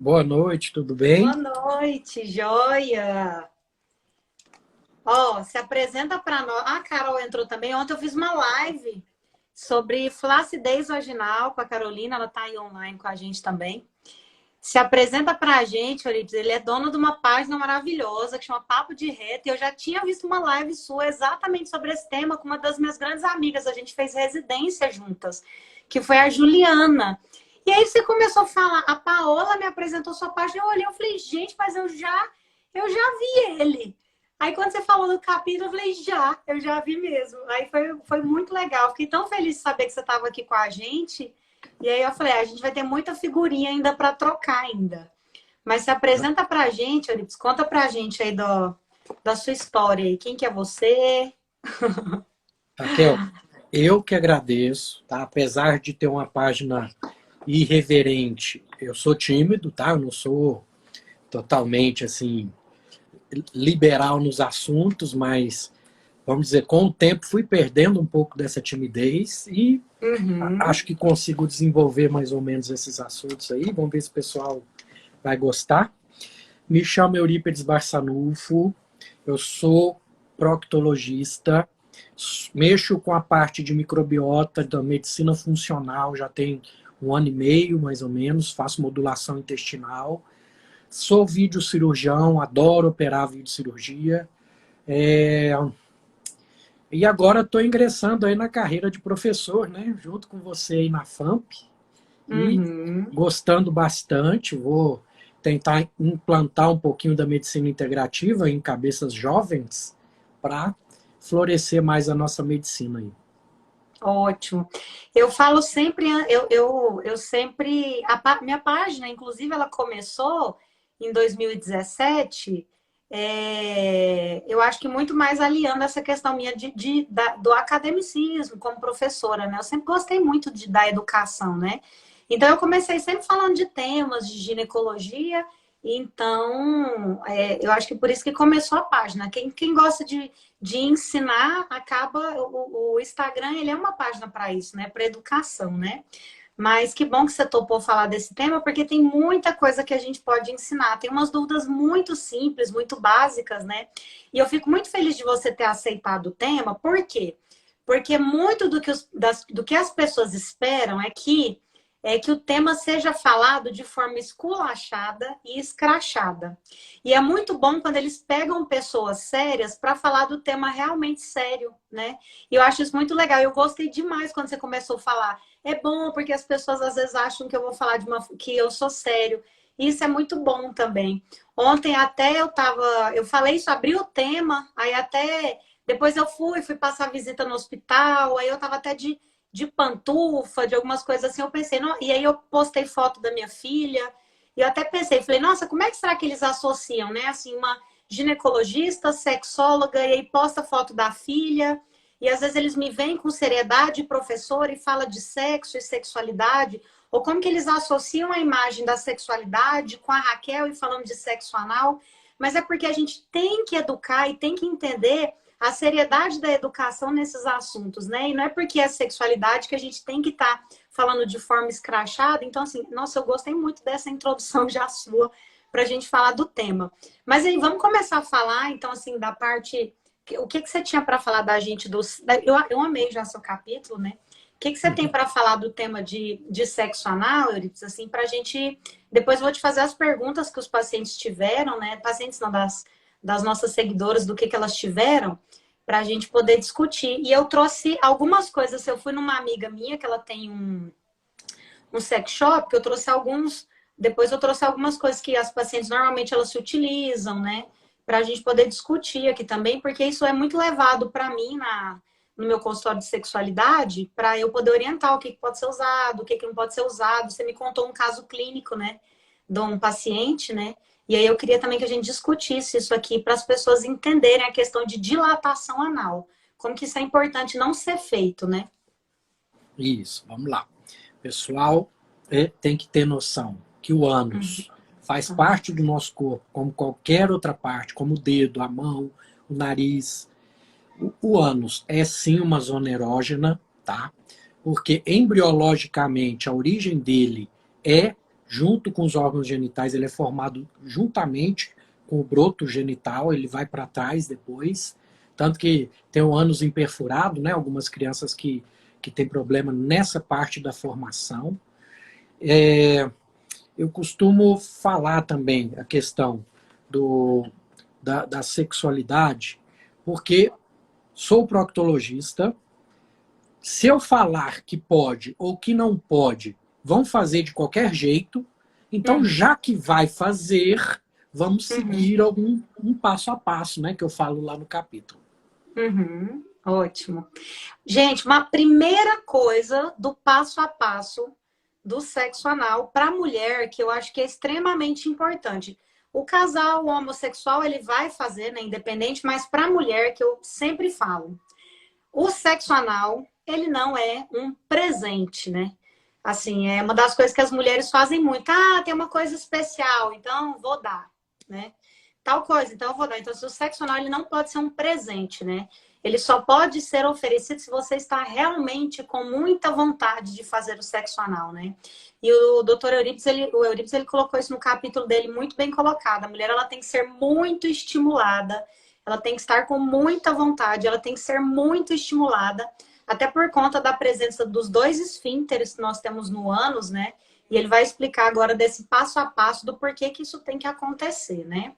Boa noite, tudo Boa bem? noite, joia! Ó, se apresenta para nós. A Carol entrou também. Ontem eu fiz uma live sobre flacidez vaginal com a Carolina. Ela tá aí online com a gente também. Se apresenta para a gente, Euripides. Ele é dono de uma página maravilhosa que chama Papo de Reto. E eu já tinha visto uma live sua exatamente sobre esse tema com uma das minhas grandes amigas. A gente fez residência juntas, que foi a Juliana. E aí você começou a falar, a Paola me apresentou sua página, eu olhei, eu falei, gente, mas eu já vi ele. Aí quando você falou do capítulo, eu falei, eu já vi mesmo. Aí foi muito legal. Fiquei tão feliz de saber que você estava aqui com a gente. E aí eu falei, a gente vai ter muita figurinha ainda para trocar ainda. Mas se apresenta pra gente, Euripides, conta pra gente aí da sua história aí. Quem que é você? Raquel, eu que agradeço, tá? Apesar de ter uma página irreverente, eu sou tímido, tá? Eu não sou totalmente assim liberal nos assuntos, mas vamos dizer, com o tempo fui perdendo um pouco dessa timidez e Uhum. acho que consigo desenvolver mais ou menos esses assuntos aí. Vamos ver se o pessoal vai gostar. Me chamo Eurípides Barçanufo, eu sou proctologista, mexo com a parte de microbiota da medicina funcional, já tem 1 ano e meio, mais ou menos, faço modulação intestinal, sou videocirurgião, adoro operar videocirurgia, e agora estou ingressando aí na carreira de professor, né, junto com você aí na FAMP, e Uhum. gostando bastante, vou tentar implantar um pouquinho da medicina integrativa em cabeças jovens para florescer mais a nossa medicina aí. Ótimo. Eu falo sempre, eu sempre, minha página, inclusive, ela começou em 2017, eu acho que muito mais aliando essa questão minha do academicismo como professora, né? Eu sempre gostei muito da educação, né? Então, eu comecei sempre falando de temas de ginecologia, então, eu acho que por isso que começou a página. Quem gosta de ensinar, acaba o Instagram, ele é uma página para isso, né? Para educação, né? Mas que bom que você topou falar desse tema, porque tem muita coisa que a gente pode ensinar. Tem umas dúvidas muito simples, muito básicas, né? E eu fico muito feliz de você ter aceitado o tema, por quê? Porque muito do que as pessoas esperam é que o tema seja falado de forma esculachada e escrachada. E é muito bom quando eles pegam pessoas sérias para falar do tema realmente sério, né? E eu acho isso muito legal. Eu gostei demais quando você começou a falar. É bom porque as pessoas às vezes acham que eu vou falar que eu sou sério. Isso é muito bom também. Ontem até eu falei isso, abri o tema, aí até depois eu fui passar visita no hospital, aí eu tava até de pantufa, de algumas coisas assim, eu pensei, não, e aí eu postei foto da minha filha, e eu até pensei, falei, nossa, como é que será que eles associam, né? Assim, uma ginecologista, sexóloga, e aí posta foto da filha, e às vezes eles me veem com seriedade, professor, e fala de sexo e sexualidade, ou como que eles associam a imagem da sexualidade com a Raquel e falando de sexo anal, mas é porque a gente tem que educar e tem que entender a seriedade da educação nesses assuntos, né? E não é porque é sexualidade que a gente tem que estar falando de forma escrachada. Então, assim, nossa, eu gostei muito dessa introdução já sua para a gente falar do tema. Mas aí, vamos começar a falar, então, assim, da parte. O que você tinha para falar da gente dos. Eu amei já seu capítulo, né? O que você tem Uhum. para falar do tema de sexo anal, Euripides, assim, para a gente. Depois eu vou te fazer as perguntas que os pacientes tiveram, né? Pacientes não, das nossas seguidoras, do que elas tiveram para a gente poder discutir. E eu trouxe algumas coisas. Eu fui numa amiga minha que ela tem um sex shop, que eu trouxe alguns. Depois eu trouxe algumas coisas que as pacientes normalmente elas se utilizam, né? Para a gente poder discutir aqui também, porque isso é muito levado para mim no meu consultório de sexualidade, para eu poder orientar o que pode ser usado, o que não pode ser usado. Você me contou um caso clínico, né? De um paciente, né? E aí eu queria também que a gente discutisse isso aqui para as pessoas entenderem a questão de dilatação anal. Como que isso é importante não ser feito, né? Isso, vamos lá. Pessoal, tem que ter noção que o ânus faz parte do nosso corpo, como qualquer outra parte, como o dedo, a mão, o nariz. O ânus é sim uma zona erógena, tá? Porque embriologicamente a origem dele é junto com os órgãos genitais, ele é formado juntamente com o broto genital, ele vai para trás depois, tanto que tem o ânus imperfurado, né? Algumas crianças que têm problema nessa parte da formação. Eu costumo falar também a questão da sexualidade, porque sou proctologista. Se eu falar que pode ou que não pode, vão fazer de qualquer jeito. Então, já que vai fazer, vamos seguir um passo a passo, né? Que eu falo lá no capítulo. Ótimo. Gente, uma primeira coisa do passo a passo do sexo anal para a mulher, que eu acho que é extremamente importante. O casal homossexual, ele vai fazer, né, independente, mas para a mulher, que eu sempre falo, o sexo anal, ele não é um presente, né? Assim, é uma das coisas que as mulheres fazem muito. Ah, tem uma coisa especial, então vou dar, né? Tal coisa, então eu vou dar. Então, o sexo anal, ele não pode ser um presente, né? Ele só pode ser oferecido se você está realmente com muita vontade de fazer o sexo anal, né? E o Dr. Eurípides, ele colocou isso no capítulo dele muito bem colocado. A mulher, ela tem que ser muito estimulada, ela tem que estar com muita vontade, ela tem que ser muito estimulada, até por conta da presença dos 2 esfíncteres que nós temos no ânus, né? E ele vai explicar agora desse passo a passo do porquê que isso tem que acontecer, né?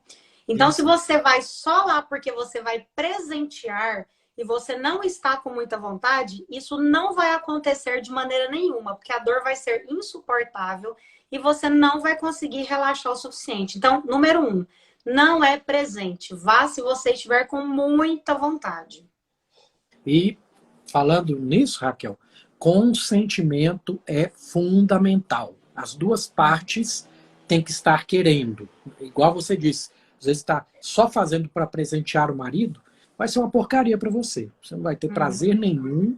Então, se você vai só lá porque você vai presentear e você não está com muita vontade, isso não vai acontecer de maneira nenhuma, porque a dor vai ser insuportável e você não vai conseguir relaxar o suficiente. Então, número 1, não é presente. Vá se você estiver com muita vontade. E falando nisso, Raquel, consentimento é fundamental. As duas partes têm que estar querendo. Igual você disse, às vezes está só fazendo para presentear o marido, vai ser uma porcaria para você. Você não vai ter prazer nenhum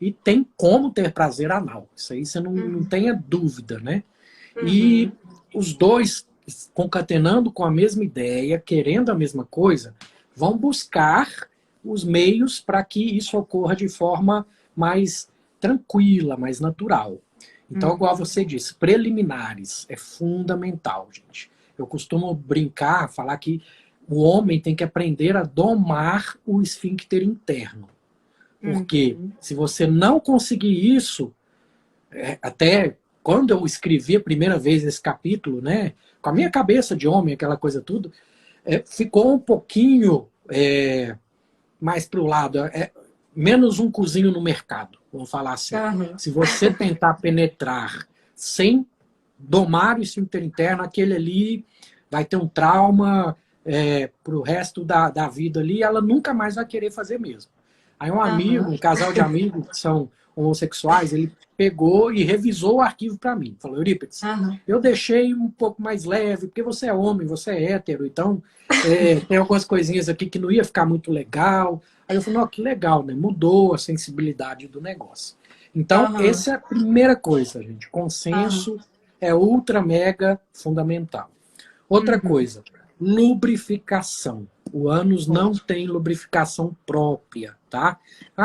e tem como ter prazer anal. Isso aí você não tenha dúvida, né? E os dois, concatenando com a mesma ideia, querendo a mesma coisa, vão buscar os meios para que isso ocorra de forma mais tranquila, mais natural. Então, igual você disse, preliminares é fundamental, gente. Eu costumo brincar, falar que o homem tem que aprender a domar o esfíncter interno. Porque se você não conseguir isso, até quando eu escrevi a primeira vez esse capítulo, né, com a minha cabeça de homem, aquela coisa tudo, ficou um pouquinho mais para o lado, menos um cozinho no mercado, vamos falar assim. Se você tentar penetrar sem domar o esfíncter interno, aquele ali vai ter um trauma para o resto da vida ali, ela nunca mais vai querer fazer mesmo. Aí um amigo, um casal de amigos que são homossexuais, ele pegou e revisou o arquivo para mim. Falou, Eurípides, eu deixei um pouco mais leve, porque você é homem, você é hétero, então tem algumas coisinhas aqui que não ia ficar muito legal. Aí eu falei, não, que legal, né? Mudou a sensibilidade do negócio. Então, essa é a primeira coisa, gente. Consenso é ultra mega fundamental. Outra coisa, lubrificação. O ânus não tem lubrificação própria, tá?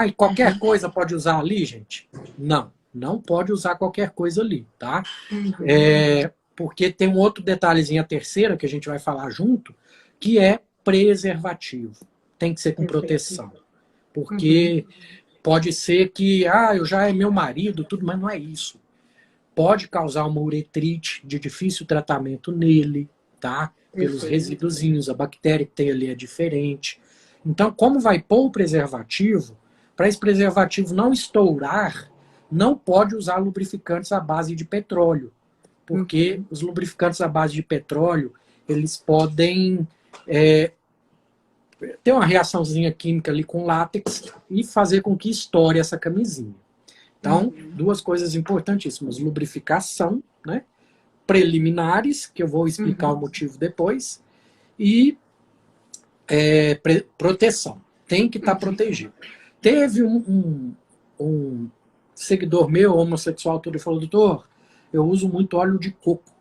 E qualquer coisa pode usar ali, gente? Não, não pode usar qualquer coisa ali, tá? Porque tem um outro detalhezinho, a terceira, que a gente vai falar junto, que é preservativo. Tem que ser com proteção. Porque pode ser que, eu já é meu marido, tudo, mas não é isso. Pode causar uma uretrite de difícil tratamento nele, tá? Pelos resíduozinhos, a bactéria que tem ali é diferente. Então, como vai pôr o preservativo, para esse preservativo não estourar, não pode usar lubrificantes à base de petróleo. Porque os lubrificantes à base de petróleo, eles podem ter uma reaçãozinha química ali com látex e fazer com que estoure essa camisinha. Então, duas coisas importantíssimas. Lubrificação, né? Preliminares, que eu vou explicar o motivo depois, e proteção. Tem que estar protegido. Teve um seguidor meu, homossexual, todo falou, doutor, eu uso muito óleo de coco,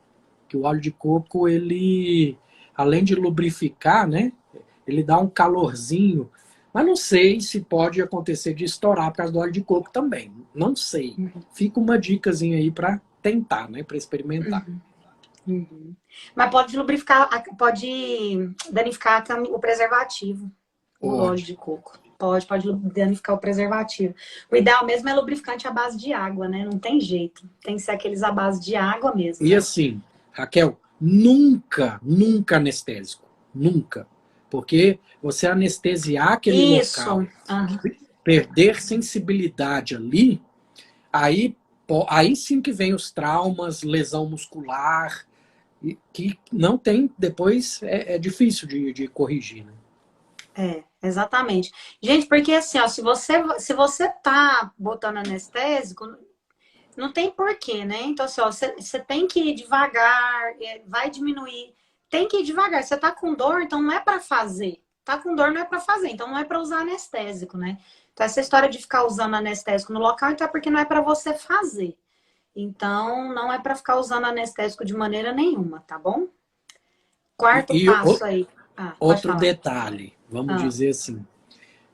que o óleo de coco, ele, além de lubrificar, né, ele dá um calorzinho, mas não sei se pode acontecer de estourar por causa do óleo de coco também. Não sei. Fica uma dicasinha aí para tentar, né, para experimentar. Uhum. Mas pode lubrificar, pode danificar o preservativo, o óleo Pode. de coco. Pode danificar o preservativo. O ideal mesmo é lubrificante à base de água, né? Não tem jeito. Tem que ser aqueles à base de água mesmo. E assim, Raquel, nunca, nunca anestésico. Nunca. Porque você anestesiar aquele local, Isso. Aham. perder sensibilidade ali, aí, aí sim que vem os traumas, lesão muscular, que não tem, depois é difícil de corrigir, né? Exatamente. Gente, porque assim, ó, se você tá botando anestésico, não tem porquê, né? Então, assim, ó, você tem que ir devagar, vai diminuir. Tem que ir devagar. Você tá com dor, então não é para fazer. Tá com dor, não é para fazer. Então, não é para usar anestésico, né? Então, essa história de ficar usando anestésico no local, então é porque não é para você fazer. Então, não é para ficar usando anestésico de maneira nenhuma, tá bom? Quarto E passo aí. Ah, pode outro falar. detalhe, vamos Ah, dizer assim,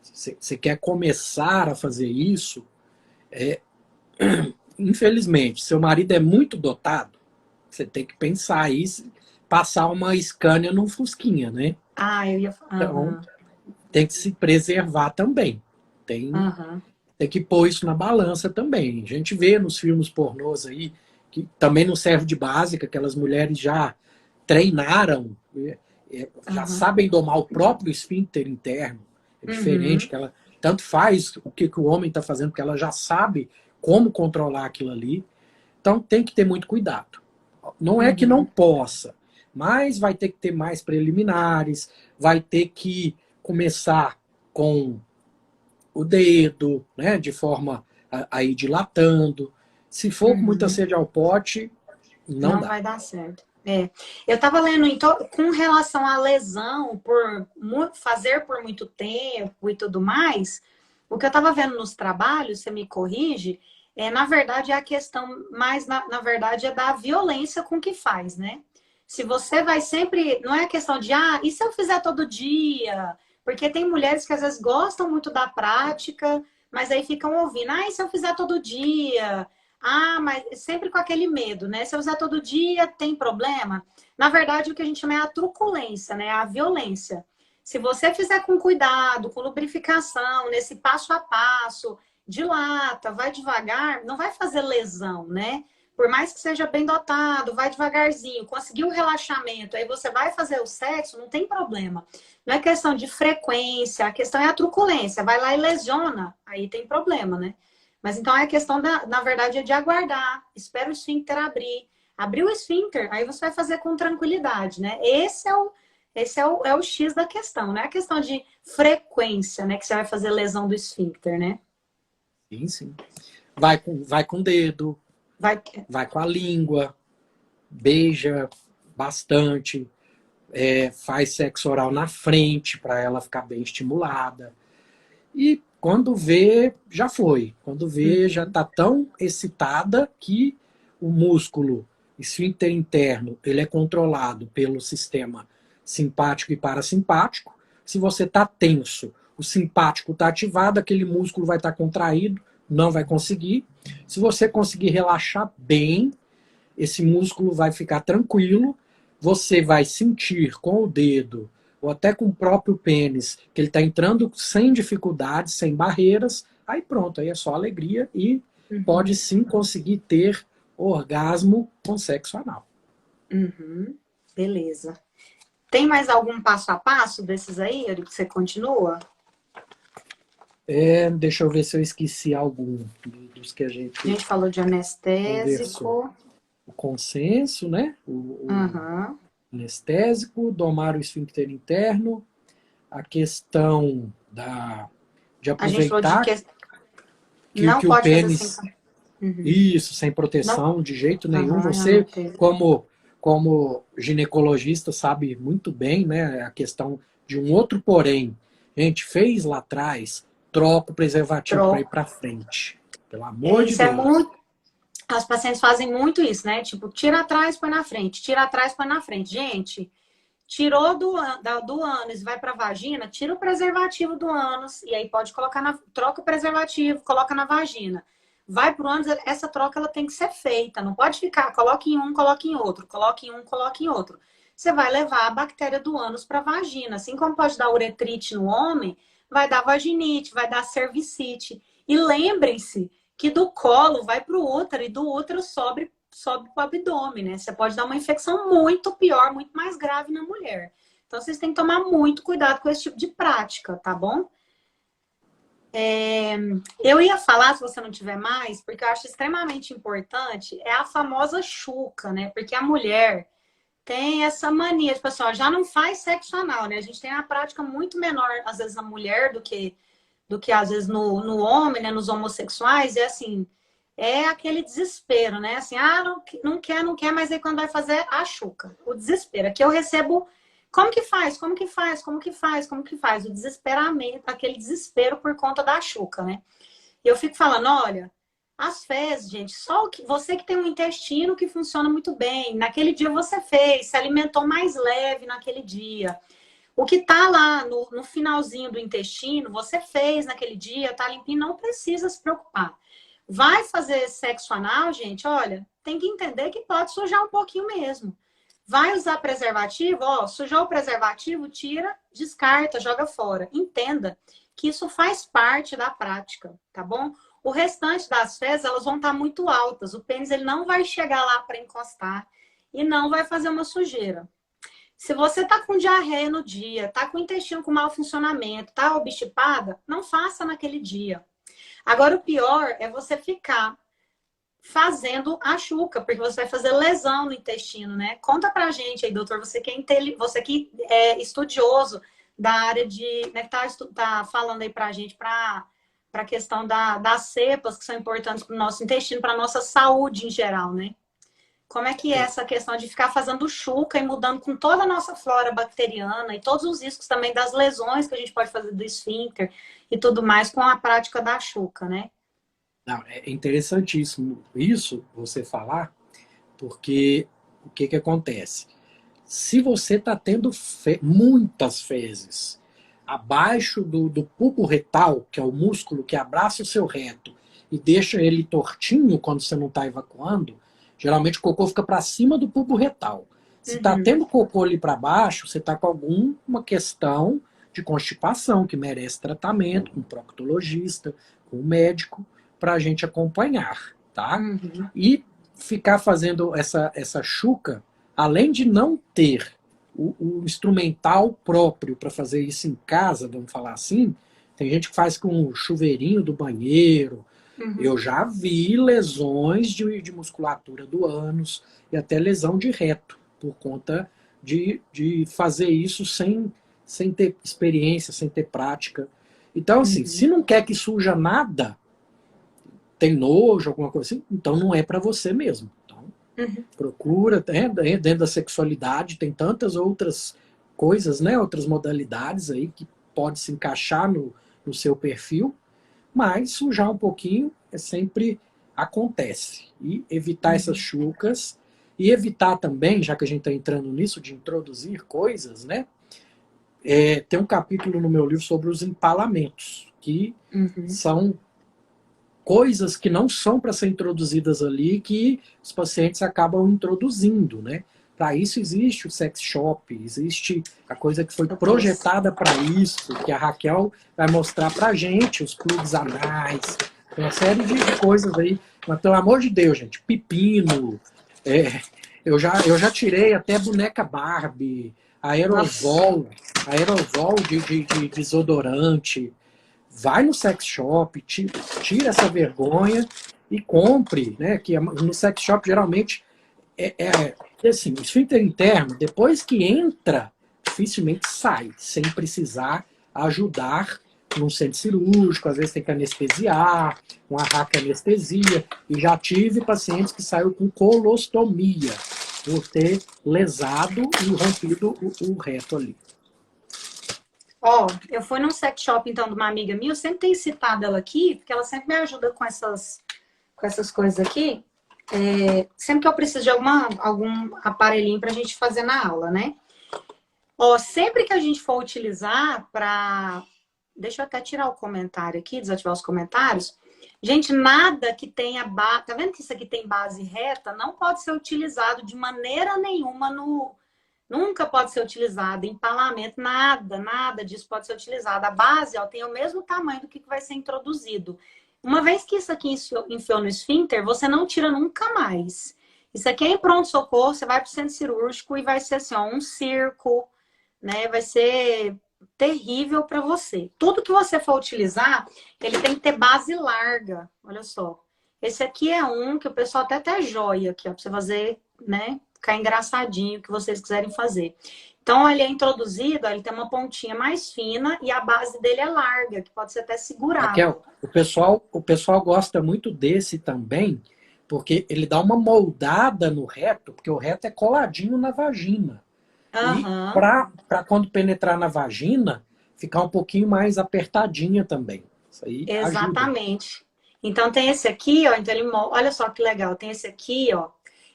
você quer começar a fazer isso, infelizmente, seu marido é muito dotado, você tem que pensar aí, passar uma Scania num Fusquinha, né? eu ia. Então, Aham, tem que se preservar também. Tem, aham. tem que pôr isso na balança também. A gente vê nos filmes pornôs aí, que também não serve de básica, aquelas mulheres já treinaram, já Aham. sabem domar o próprio esfíncter interno. É diferente, Uhum. que ela tanto faz o que o homem está fazendo, porque ela já sabe como controlar aquilo ali. Então tem que ter muito cuidado. Não é que não Uhum. possa, mas vai ter que ter mais preliminares, vai ter que começar com o dedo, né, de forma a ir dilatando. Se for com muita Uhum. sede ao pote, não Não dá. vai dar certo. Eu estava lendo com relação à lesão por fazer por muito tempo e tudo mais, o que eu estava vendo nos trabalhos, você me corrige, na verdade é a questão mais, na verdade, é da violência com que faz, né? Se você vai sempre, não é questão de, e se eu fizer todo dia? Porque tem mulheres que às vezes gostam muito da prática, mas aí ficam ouvindo, e se eu fizer todo dia? Mas sempre com aquele medo, né? Se eu usar todo dia, tem problema? Na verdade, o que a gente chama é a truculência, né? A violência. Se você fizer com cuidado, com lubrificação, nesse passo a passo, dilata, vai devagar, não vai fazer lesão, né? Por mais que seja bem dotado, vai devagarzinho, conseguiu o relaxamento, aí você vai fazer o sexo, não tem problema. Não é questão de frequência, a questão é a truculência. Vai lá e lesiona, aí tem problema, né? Mas então a questão, na verdade, é de aguardar. Espera o esfíncter abrir. Abriu o esfíncter, aí você vai fazer com tranquilidade, né? Esse é o X da questão, não é a questão de frequência, né? Que você vai fazer lesão do esfíncter, né? Sim, sim. Vai com o dedo, Vai. vai com a língua, beija bastante, faz sexo oral na frente para ela ficar bem estimulada. E quando vê, já foi. Quando vê, já Uhum. está tão excitada que o músculo esfíncter interno ele é controlado pelo sistema simpático e parasimpático. Se você está tenso, o simpático está ativado, aquele músculo vai estar contraído, não vai conseguir. Se você conseguir relaxar bem, esse músculo vai ficar tranquilo, você vai sentir com o dedo ou até com o próprio pênis que ele está entrando sem dificuldades, sem barreiras, aí pronto, aí é só alegria e pode Uhum. sim conseguir ter orgasmo com sexo anal. Uhum. Beleza. Tem mais algum passo a passo desses aí, Yuri, que você continua? Deixa eu ver se eu esqueci algum dos que a A gente gente falou de conversou. anestésico. O consenso, né? O Uhum. anestésico, domar o esfíncter interno, a questão de A gente falou de aproveitar que que, não que o pode fazer assim. pênis, Uhum. isso, sem Não. proteção de jeito nenhum, Uhum, eu você, anotei. como ginecologista, sabe muito bem, né, a questão de um outro porém. A gente fez lá atrás, troca o preservativo para ir Troco. para frente. Pelo amor de Isso é Deus. muito. As pacientes fazem muito isso, né? Tipo, tira atrás, põe na frente, tira atrás, põe na frente. Gente, tirou do ânus e vai para a vagina, tira o preservativo do ânus e aí pode colocar troca o preservativo, coloca na vagina. vai para o ânus, essa troca ela tem que ser feita. Não pode ficar, coloque em um, coloque em outro, coloque em um, coloque em outro. Você vai levar a bactéria do ânus para a vagina. Assim como pode dar uretrite no homem, vai dar vaginite, vai dar cervicite. E lembrem-se que do colo vai para o útero e do útero sobe para o abdômen, né? Você pode dar uma infecção muito pior, muito mais grave na mulher. Então, vocês têm que tomar muito cuidado com esse tipo de prática, tá bom? Eu ia falar, se você não tiver mais, porque eu acho extremamente importante, é a famosa chuca, né? Porque a mulher tem essa mania de, pessoal, já não faz sexo anal, né? A gente tem uma prática muito menor, às vezes, na mulher do que às vezes, no homem, né? Nos homossexuais. E, assim, é aquele desespero, né? Assim, não quer, não quer, mas aí quando vai fazer, a chuca. O desespero. Aqui eu recebo... Como que faz? Como que faz? Como que faz? Como que faz? O desesperamento, aquele desespero por conta da chuca, né? E eu fico falando, olha, as fezes, gente, só você que tem um intestino que funciona muito bem. Naquele dia você fez, se alimentou mais leve naquele dia. O que tá lá no finalzinho do intestino, você fez naquele dia, tá limpinho, não precisa se preocupar. Vai fazer sexo anal, gente, olha, tem que entender que pode sujar um pouquinho mesmo. Vai usar preservativo, ó, sujou o preservativo, tira, descarta, joga fora. Entenda que isso faz parte da prática, tá bom? O restante das fezes, elas vão estar muito altas. O pênis, ele não vai chegar lá para encostar e não vai fazer uma sujeira. Se você tá com diarreia no dia, tá com o intestino com mau funcionamento, tá obstipada, não faça naquele dia. Agora, o pior é você ficar fazendo a chuca, porque você vai fazer lesão no intestino, né? Conta pra gente aí, doutor, você que é estudioso da área de, né, tá falando aí pra gente para a questão das cepas que são importantes para o nosso intestino, para a nossa saúde em geral, né? Como é que é essa questão de ficar fazendo chuca e mudando com toda a nossa flora bacteriana e todos os riscos também das lesões que a gente pode fazer do esfíncter e tudo mais com a prática da chuca, né? Não, é interessantíssimo isso você falar, porque o que que acontece? Se você está tendo muitas fezes abaixo do pubo retal, que é o músculo que abraça o seu reto e deixa ele tortinho quando você não está evacuando, geralmente o cocô fica para cima do pubo retal. Se está tendo cocô ali para baixo, você está com alguma questão de constipação que merece tratamento com um proctologista, com um médico, para a gente acompanhar, tá? E ficar fazendo essa chuca, além de não ter o instrumental próprio para fazer isso em casa, vamos falar assim, tem gente que faz com o chuveirinho do banheiro. Eu já vi lesões de musculatura do ânus e até lesão de reto, por conta de fazer isso sem ter experiência, sem ter prática. Então, assim, se não quer que suja nada, tem nojo, alguma coisa assim, então não é para você mesmo. Então, procura, dentro da sexualidade, tem tantas outras coisas, né, outras modalidades aí que pode se encaixar no seu perfil, mas sujar um pouquinho sempre acontece. E evitar essas chucas, e evitar também, já que a gente está entrando nisso, de introduzir coisas, né? Tem um capítulo no meu livro sobre os empalamentos, que são coisas que não são para ser introduzidas ali, que os pacientes acabam introduzindo, né? Para isso existe o sex shop, existe a coisa que foi projetada para isso, que a Raquel vai mostrar para a gente, os clubes anais, uma série de coisas aí. Mas, pelo amor de Deus, gente, pepino, eu já tirei até boneca Barbie, aerosol de desodorante. Vai no sex shop, tira essa vergonha e compre, né? Que no sex shop geralmente assim, o esfíncter interno, depois que entra, dificilmente sai, sem precisar ajudar num centro cirúrgico, às vezes tem que anestesiar, uma raca anestesia, e já tive pacientes que saíram com colostomia, por ter lesado e rompido o reto ali. Eu fui num sex shop, então, de uma amiga minha, eu sempre tenho citado ela aqui, porque ela sempre me ajuda com essas coisas aqui. Sempre que eu preciso de algum aparelhinho pra gente fazer na aula, né? Sempre que a gente for utilizar para... Deixa eu até tirar o comentário aqui, desativar os comentários. Gente, nada que tenha base... Tá vendo que isso aqui tem base reta? Não pode ser utilizado de maneira nenhuma no... Nunca pode ser utilizado, empalamento, nada disso pode ser utilizado. A base, ó, tem o mesmo tamanho do que vai ser introduzido. Uma vez que isso aqui enfiou no esfíncter, você não tira nunca mais. Isso aqui é em pronto-socorro, você vai para o centro cirúrgico e vai ser assim, ó, um circo, né? Vai ser terrível para você. Tudo que você for utilizar, ele tem que ter base larga. Olha só. Esse aqui é um que o pessoal até joia aqui, ó, para você fazer, né? Ficar engraçadinho, o que vocês quiserem fazer. Então, ele é introduzido, ó, ele tem uma pontinha mais fina e a base dele é larga, que pode ser até segurado. Raquel, o pessoal gosta muito desse também, porque ele dá uma moldada no reto, porque o reto é coladinho na vagina. Uhum. E para quando penetrar na vagina, ficar um pouquinho mais apertadinha também. Isso aí Exatamente. ajuda. Então tem esse aqui, ó. Então ele, olha só que legal. Tem esse aqui, ó.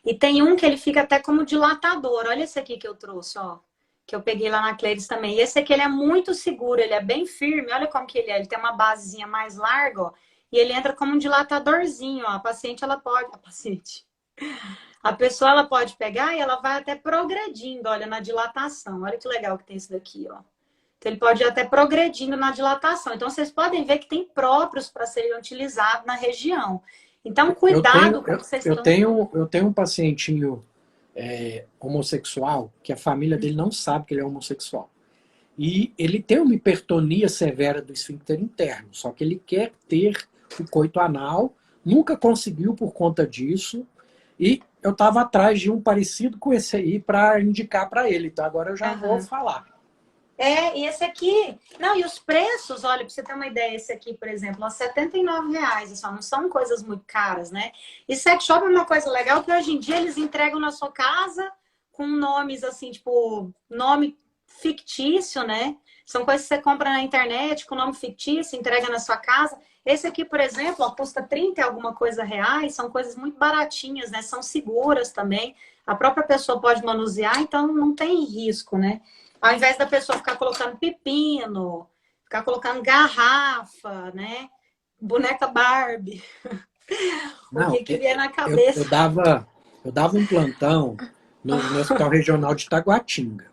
E tem um que ele fica até como dilatador. Olha esse aqui que eu trouxe, ó. Que eu peguei lá na Cleides também. E esse aqui ele é muito seguro, ele é bem firme. Olha como que ele é. Ele tem uma basezinha mais larga, ó. E ele entra como um dilatadorzinho, ó. A paciente, ela pode... A paciente... A pessoa, ela pode pegar e ela vai até progredindo, olha, na dilatação. Olha que legal que tem isso daqui, ó. Então, ele pode ir até progredindo na dilatação. Então, vocês podem ver que tem próprios para serem utilizados na região. Então, cuidado com o que vocês estão... Eu tenho um pacientinho homossexual, que a família dele não sabe que ele é homossexual. E ele tem uma hipertonia severa do esfíncter interno, só que ele quer ter o coito anal, nunca conseguiu por conta disso, e eu estava atrás de um parecido com esse aí para indicar para ele. Então agora eu já vou falar. E esse aqui... Não, e os preços, olha, para você ter uma ideia, esse aqui, por exemplo, R$ 79,00. Só não são coisas muito caras, né? E sex shop é uma coisa legal que hoje em dia eles entregam na sua casa com nomes assim, tipo, nome fictício, né? São coisas que você compra na internet com nome fictício, entrega na sua casa. Esse aqui, por exemplo, ó, custa 30 e alguma coisa reais, são coisas muito baratinhas, né? São seguras também. A própria pessoa pode manusear, então não tem risco, né? Ao invés da pessoa ficar colocando pepino, ficar colocando garrafa, né? Boneca Barbie. Não, o que vier na cabeça. eu dava um plantão no Hospital Regional de Taguatinga.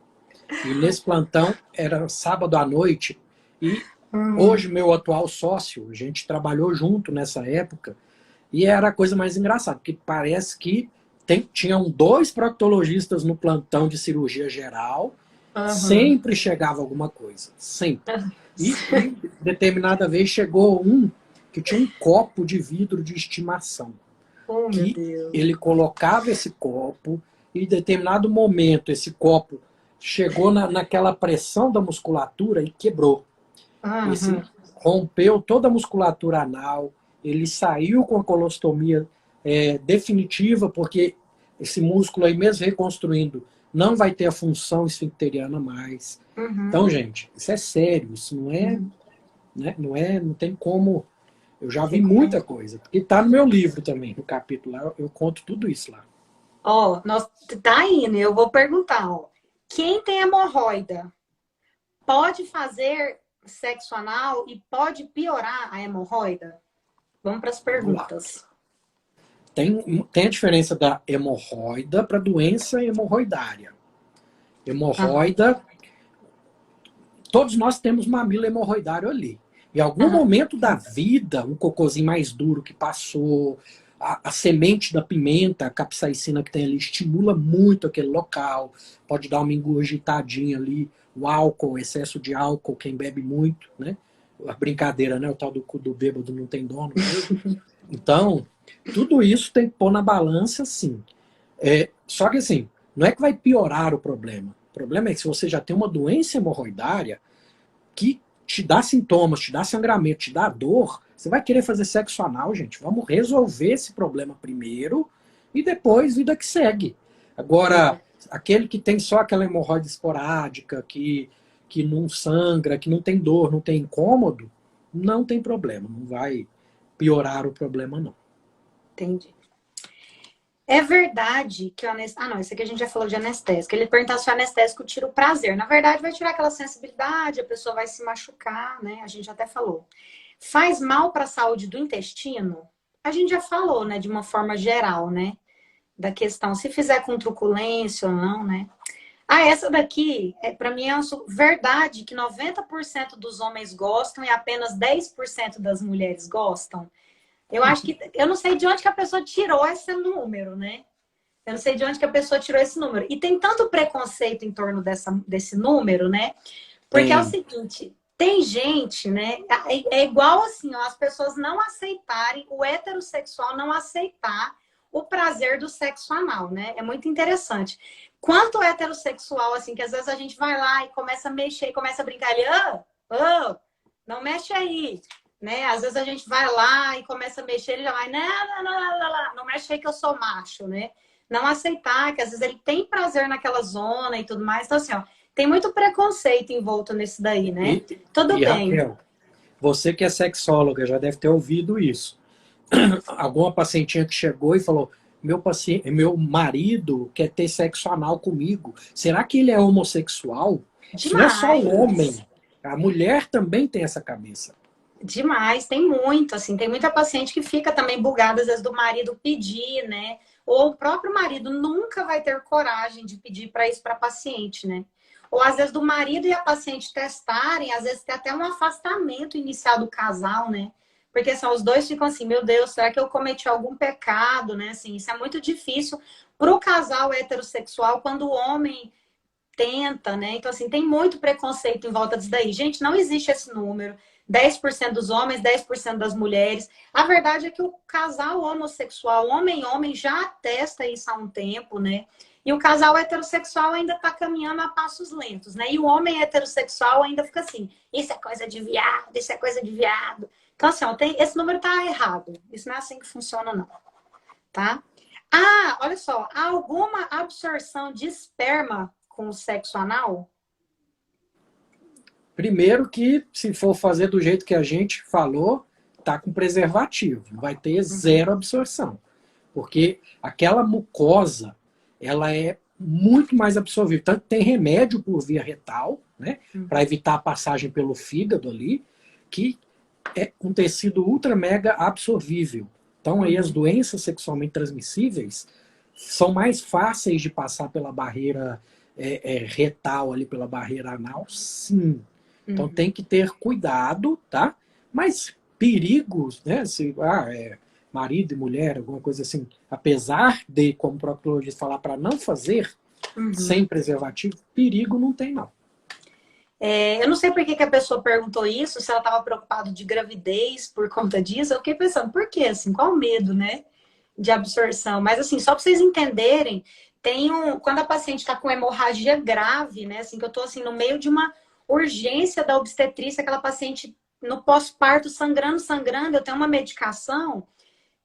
E nesse plantão era sábado à noite e hoje meu atual sócio, a gente trabalhou junto nessa época e era a coisa mais engraçada, porque parece que tinham 2 proctologistas no plantão de cirurgia geral, sempre chegava alguma coisa, sempre. E determinada vez chegou um que tinha um copo de vidro de estimação. Oh, meu Deus. Ele colocava esse copo e em determinado momento esse copo chegou naquela pressão da musculatura e quebrou. Rompeu toda a musculatura anal, ele saiu com a colostomia definitiva, porque esse músculo aí, mesmo reconstruindo, não vai ter a função esfincteriana mais. Então, gente, isso é sério, isso não é, né, não tem como... Eu já vi muita coisa, porque tá no meu livro também, no capítulo lá, eu conto tudo isso lá. Ó, tá indo, eu vou perguntar, ó. Quem tem hemorroida pode fazer sexo anal e pode piorar a hemorroida? Vamos para as perguntas. Tem a diferença da hemorroida para doença hemorroidária. Hemorroida, todos nós temos mamilo hemorroidário ali. Em algum momento da vida, um cocôzinho mais duro que passou, a semente da pimenta, a capsaicina que tem ali, estimula muito aquele local, pode dar uma engurgitadinha ali, o álcool, excesso de álcool, quem bebe muito, né? A brincadeira, né? O tal do cu do bêbado não tem dono mesmo. Então, tudo isso tem que pôr na balança, sim. Só que assim, não é que vai piorar o problema. O problema é que se você já tem uma doença hemorroidária que te dá sintomas, te dá sangramento, te dá dor, você vai querer fazer sexo anal, gente. Vamos resolver esse problema primeiro e depois vida que segue. Agora, aquele que tem só aquela hemorroida esporádica, que não sangra, que não tem dor, não tem incômodo, não tem problema. Não vai piorar o problema, não. Entendi. É verdade que o anestésico... Ah, não, esse aqui a gente já falou de anestésico. Ele pergunta se o anestésico tira o prazer. Na verdade, vai tirar aquela sensibilidade, a pessoa vai se machucar, né? A gente até falou. Faz mal para a saúde do intestino? A gente já falou, né, de uma forma geral, né, da questão se fizer com truculência ou não, né? Ah, essa daqui, para mim, é uma verdade que 90% dos homens gostam e apenas 10% das mulheres gostam. Eu acho que, eu não sei de onde que a pessoa tirou esse número, né? Eu não sei de onde que a pessoa tirou esse número. E tem tanto preconceito em torno desse número, né? Porque é o Tem. seguinte, tem gente, né? É igual assim, ó, as pessoas não aceitarem, o heterossexual não aceitar o prazer do sexo anal, né? É muito interessante. Quanto heterossexual, assim, que às vezes a gente vai lá e começa a mexer, começa a brincar ali, não mexe aí, né? Às vezes a gente vai lá e começa a mexer, ele já vai, não mexe aí que eu sou macho, né? Não aceitar que às vezes ele tem prazer naquela zona e tudo mais. Então, assim, ó, tem muito preconceito envolto nesse daí, né? E, Tudo e bem. Raquel, você que é sexóloga já deve ter ouvido isso. Alguma pacientinha que chegou e falou: meu marido quer ter sexo anal comigo. Será que ele é homossexual? Isso não é só o Demais. homem. A mulher também tem essa cabeça. Demais, tem muito, assim, tem muita paciente que fica também bugada, às vezes, do marido pedir, né? Ou o próprio marido nunca vai ter coragem de pedir para isso para a paciente, né? Ou às vezes do marido e a paciente testarem, às vezes tem até um afastamento inicial do casal, né? Porque são os dois ficam assim, meu Deus, será que eu cometi algum pecado, né? Assim, isso é muito difícil para o casal heterossexual quando o homem tenta, né? Então, assim, tem muito preconceito em volta disso daí. Gente, não existe esse número. 10% dos homens, 10% das mulheres. A verdade é que o casal homossexual, homem-homem, já atesta isso há um tempo, né? E o casal heterossexual ainda está caminhando a passos lentos, né? E o homem heterossexual ainda fica assim, isso é coisa de viado, isso é coisa de viado. Então, assim, ó, esse número tá errado. Isso não é assim que funciona, não. Tá? Ah, olha só, há alguma absorção de esperma com o sexo anal? Primeiro que, se for fazer do jeito que a gente falou, tá com preservativo. Vai ter Uhum, zero absorção. Porque aquela mucosa, ela é muito mais absorvível. Tanto tem remédio por via retal, né? Para uhum, evitar a passagem pelo fígado ali, que é um tecido ultra mega absorvível. Então aí as uhum, doenças sexualmente transmissíveis são mais fáceis de passar pela barreira retal ali, pela barreira anal, sim. Então uhum. tem que ter cuidado, tá? Mas perigos, né? Se marido e mulher, alguma coisa assim, apesar de, como o proctologista falar, para não fazer sem Uhum. preservativo, perigo não tem não. Eu não sei por que que a pessoa perguntou isso, se ela estava preocupada de gravidez por conta disso. Eu fiquei pensando, por quê? Assim, qual o medo, né? De absorção. Mas, assim, só para vocês entenderem, quando a paciente está com hemorragia grave, né? Assim, que eu estou assim, no meio de uma urgência da obstetrícia, aquela paciente no pós-parto sangrando, sangrando, eu tenho uma medicação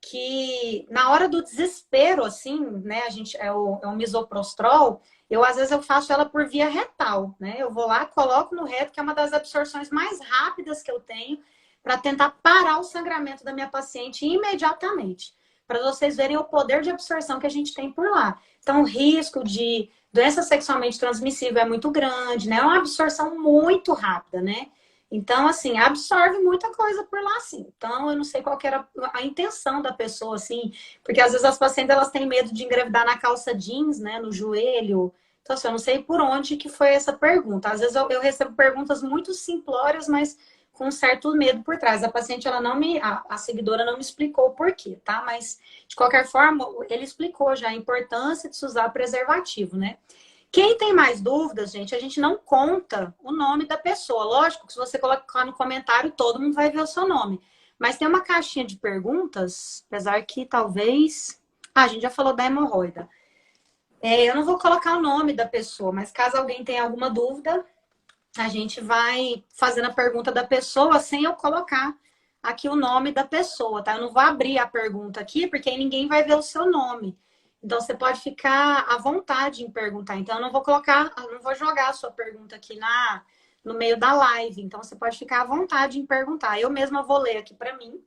que na hora do desespero, assim, né, a gente é o misoprostrol, às vezes eu faço ela por via retal, né? Eu vou lá, coloco no reto, que é uma das absorções mais rápidas que eu tenho, para tentar parar o sangramento da minha paciente imediatamente, para vocês verem o poder de absorção que a gente tem por lá. Então, o risco de doença sexualmente transmissível é muito grande, né? É uma absorção muito rápida, né? Então, assim, absorve muita coisa por lá, assim. Então, eu não sei qual que era a intenção da pessoa, assim, porque às vezes as pacientes, elas têm medo de engravidar na calça jeans, né, no joelho. Então, assim, eu não sei por onde que foi essa pergunta. Às vezes eu recebo perguntas muito simplórias, mas com um certo medo por trás. A paciente, ela não me, a seguidora não me explicou o porquê, tá? Mas, de qualquer forma, ele explicou já a importância de se usar preservativo, né? Quem tem mais dúvidas, gente, a gente não conta o nome da pessoa. Lógico que se você colocar no comentário, todo mundo vai ver o seu nome. Mas tem uma caixinha de perguntas, apesar que talvez. Ah, a gente já falou da hemorroida. Eu não vou colocar o nome da pessoa, mas caso alguém tenha alguma dúvida, a gente vai fazendo a pergunta da pessoa sem eu colocar aqui o nome da pessoa, tá? Eu não vou abrir a pergunta aqui, porque aí ninguém vai ver o seu nome. Então, você pode ficar à vontade em perguntar. Então, eu não vou colocar, eu não vou jogar a sua pergunta aqui no meio da live. Então, você pode ficar à vontade em perguntar. Eu mesma vou ler aqui para mim,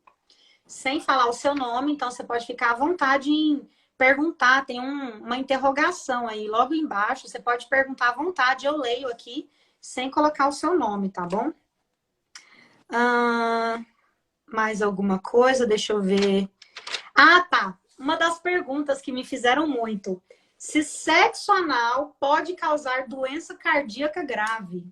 sem falar o seu nome. Então, você pode ficar à vontade em perguntar. Tem uma interrogação aí logo embaixo. Você pode perguntar à vontade. Eu leio aqui sem colocar o seu nome, tá bom? Ah, mais alguma coisa? Deixa eu ver. Ah, tá. Uma das perguntas que me fizeram muito. Se sexo anal pode causar doença cardíaca grave?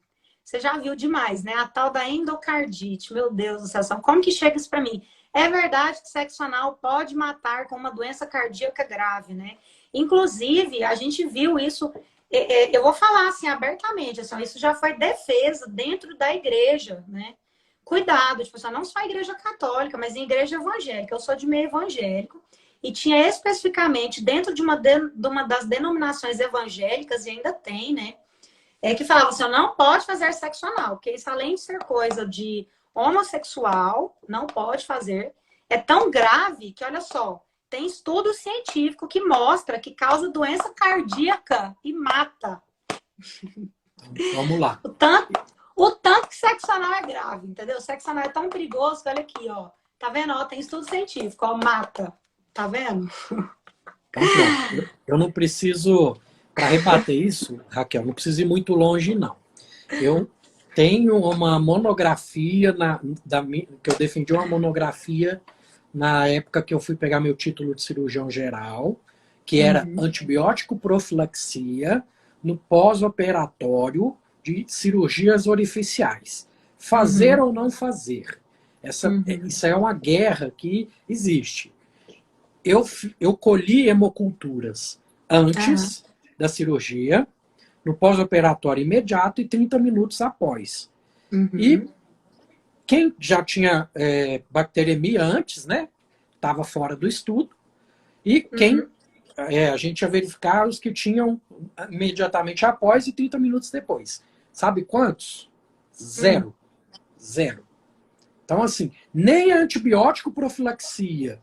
Você já viu demais, né? A tal da endocardite. Meu Deus do céu, como que chega isso para mim? É verdade que sexo anal pode matar com uma doença cardíaca grave, né? Inclusive, a gente viu isso, eu vou falar assim abertamente, assim, isso já foi defesa dentro da igreja, né? Cuidado, tipo assim, não só a igreja católica, mas em igreja evangélica. Eu sou de meio evangélico e tinha especificamente dentro de uma das denominações evangélicas, e ainda tem, né? Que falava assim, não pode fazer sexo anal, porque isso além de ser coisa de homossexual, não pode fazer. É tão grave que, olha só, tem estudo científico que mostra que causa doença cardíaca e mata. Então, vamos lá. O tanto que sexo anal é grave, entendeu? O sexo anal é tão perigoso que, olha aqui, ó. Tá vendo? Ó, tem estudo científico, ó, mata. Tá vendo? Então, pronto. Eu não preciso, para rebater isso, Raquel, não preciso ir muito longe, não. Eu tenho uma monografia, que eu defendi uma monografia na época que eu fui pegar meu título de cirurgião geral, que era antibiótico profilaxia no pós-operatório de cirurgias orificiais. Fazer ou não fazer. Isso é uma guerra que existe. Eu colhi hemoculturas antes da cirurgia, no pós-operatório imediato e 30 minutos após. E quem já tinha bacteremia antes, né, estava fora do estudo. E quem a gente ia verificar os que tinham imediatamente após e 30 minutos depois. Sabe quantos? Zero. Zero. Então, assim, nem a antibiótico profilaxia,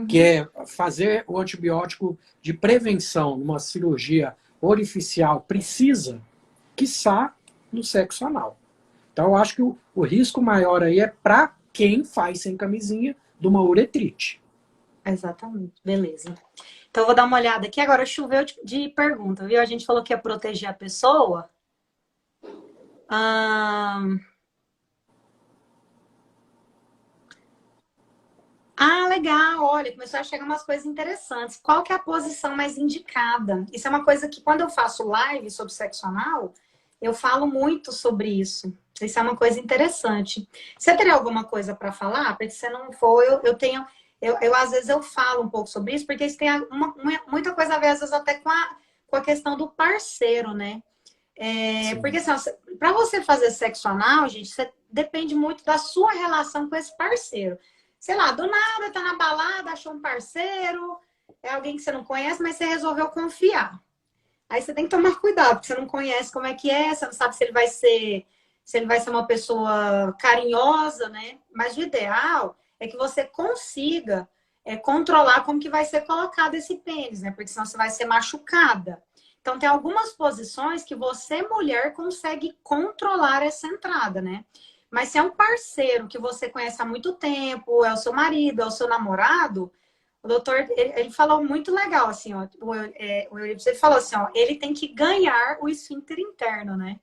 que é fazer o antibiótico de prevenção numa cirurgia orificial precisa, quiçá no sexo anal. Então, eu acho que o risco maior aí é para quem faz sem camisinha de uma uretrite. Exatamente, beleza. Então, eu vou dar uma olhada aqui. Agora, choveu de pergunta, viu? A gente falou que ia proteger a pessoa. Legal. Olha, começou a chegar umas coisas interessantes. Qual que é a posição mais indicada? Isso é uma coisa que, quando eu faço live sobre sexo anal, eu falo muito sobre isso. Isso é uma coisa interessante. Você teria alguma coisa para falar? Porque se não for, eu tenho... às vezes eu falo um pouco sobre isso, porque isso tem muita coisa a ver, às vezes, até com a questão do parceiro, né? Porque assim, para você fazer sexo anal, gente, você depende muito da sua relação com esse parceiro. Sei lá, do nada, tá na balada, achou um parceiro, é alguém que você não conhece, mas você resolveu confiar. Aí você tem que tomar cuidado, porque você não conhece como é que é, você não sabe se ele vai ser uma pessoa carinhosa, né? Mas o ideal é que você consiga controlar como que vai ser colocado esse pênis, né? Porque senão você vai ser machucada. Então, tem algumas posições que você, mulher, consegue controlar essa entrada, né? Mas se é um parceiro que você conhece há muito tempo, é o seu marido, é o seu namorado, o doutor, ele falou muito legal, assim, ó, ele falou assim, ó, ele tem que ganhar o esfíncter interno, né?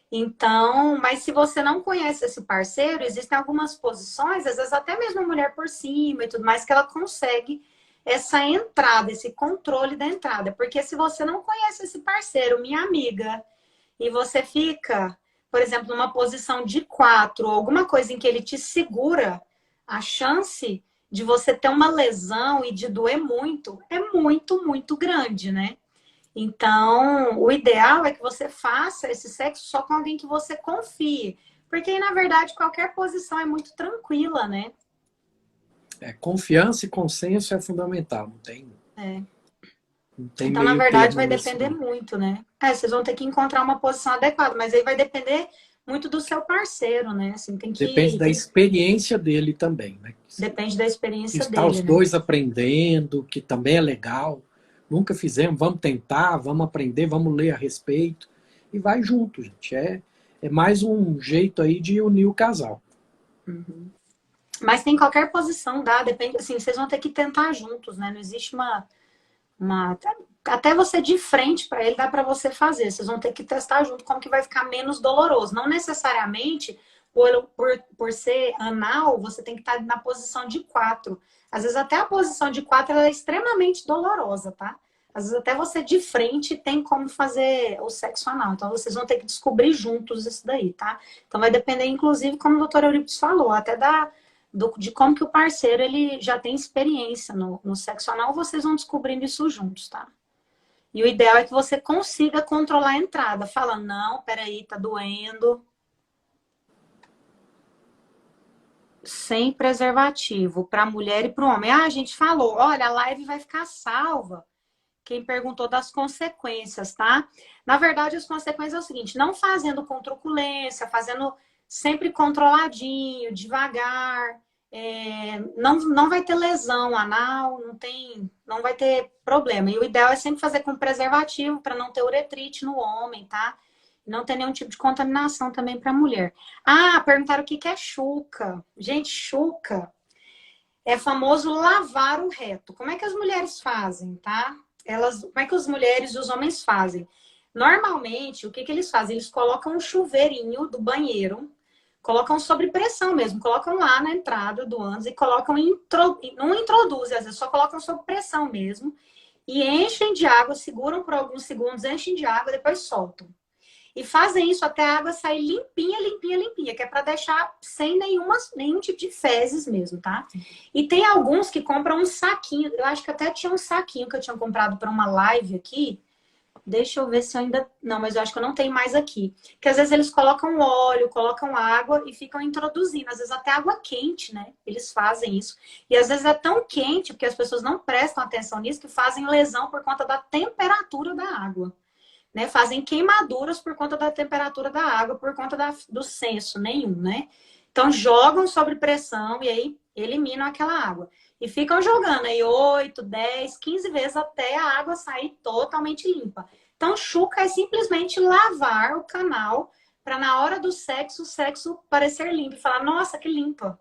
Então, mas se você não conhece esse parceiro, existem algumas posições, às vezes até mesmo a mulher por cima e tudo mais, que ela consegue essa entrada, esse controle da entrada. Porque se você não conhece esse parceiro, minha amiga, e você fica, por exemplo, numa posição de 4, ou alguma coisa em que ele te segura, a chance de você ter uma lesão e de doer muito é muito, muito grande, né? Então, o ideal é que você faça esse sexo só com alguém que você confie. Porque, na verdade, qualquer posição é muito tranquila, né? Confiança e consenso é fundamental, não tem então, na verdade, vai nisso, depender muito, né? Vocês vão ter que encontrar uma posição adequada, mas aí vai depender muito do seu parceiro, né? Assim, Depende da experiência dele também, né? Depende da experiência Está dele, os dois aprendendo, que também é legal. Nunca fizemos, vamos tentar, vamos aprender, vamos ler a respeito. E vai junto, gente. É mais um jeito aí de unir o casal. Mas tem qualquer posição, dá, depende, assim, vocês vão ter que tentar juntos, né? Não existe até você de frente para ele dá para você fazer. Vocês vão ter que testar junto como que vai ficar menos doloroso. Não necessariamente por ser anal, você tem que estar na posição de 4. Às vezes até a posição de 4 ela é extremamente dolorosa, tá? Às vezes até você de frente tem como fazer o sexo anal. Então vocês vão ter que descobrir juntos isso daí, tá? Então vai depender, inclusive, como o doutor Eurípides falou, até de como que o parceiro ele já tem experiência no sexo anal, vocês vão descobrindo isso juntos, tá? E o ideal é que você consiga controlar a entrada. Fala, não, peraí, tá doendo. Sem preservativo, para a mulher e para o homem. Ah, a gente falou, olha, a live vai ficar salva. Quem perguntou das consequências, tá? Na verdade, as consequências é o seguinte, não fazendo com truculência, fazendo sempre controladinho, devagar, não vai ter lesão anal, não vai ter problema. E o ideal é sempre fazer com preservativo para não ter uretrite no homem, tá? Não ter nenhum tipo de contaminação também para a mulher. Ah, perguntaram o que é chuca. Gente, chuca é famoso lavar o reto. Como é que as mulheres fazem, tá? Como é que as mulheres e os homens fazem? Normalmente, o que eles fazem? Eles colocam um chuveirinho do banheiro, colocam sob pressão mesmo, colocam lá na entrada do ânus e colocam, não introduzem, às vezes só colocam sob pressão mesmo, e enchem de água, seguram por alguns segundos, enchem de água, depois soltam. E fazem isso até a água sair limpinha, limpinha, limpinha, que é para deixar sem nenhum tipo de fezes mesmo, tá? E tem alguns que compram um saquinho, eu acho que até tinha um saquinho que eu tinha comprado para uma live aqui. Deixa eu ver se eu ainda... Não, mas eu acho que eu não tenho mais aqui. Que às vezes eles colocam óleo, colocam água e ficam introduzindo. Às vezes até água quente, né? Eles fazem isso. E às vezes é tão quente, porque as pessoas não prestam atenção nisso, que fazem lesão por conta da temperatura da água. Né? Fazem queimaduras por conta da temperatura da água, por conta do senso nenhum, né? Então jogam sobre pressão e aí eliminam aquela água. E ficam jogando aí 8, 10, 15 vezes até a água sair totalmente limpa. Então, chuca é simplesmente lavar o canal para na hora do sexo, o sexo parecer limpo. E falar, nossa, que limpa.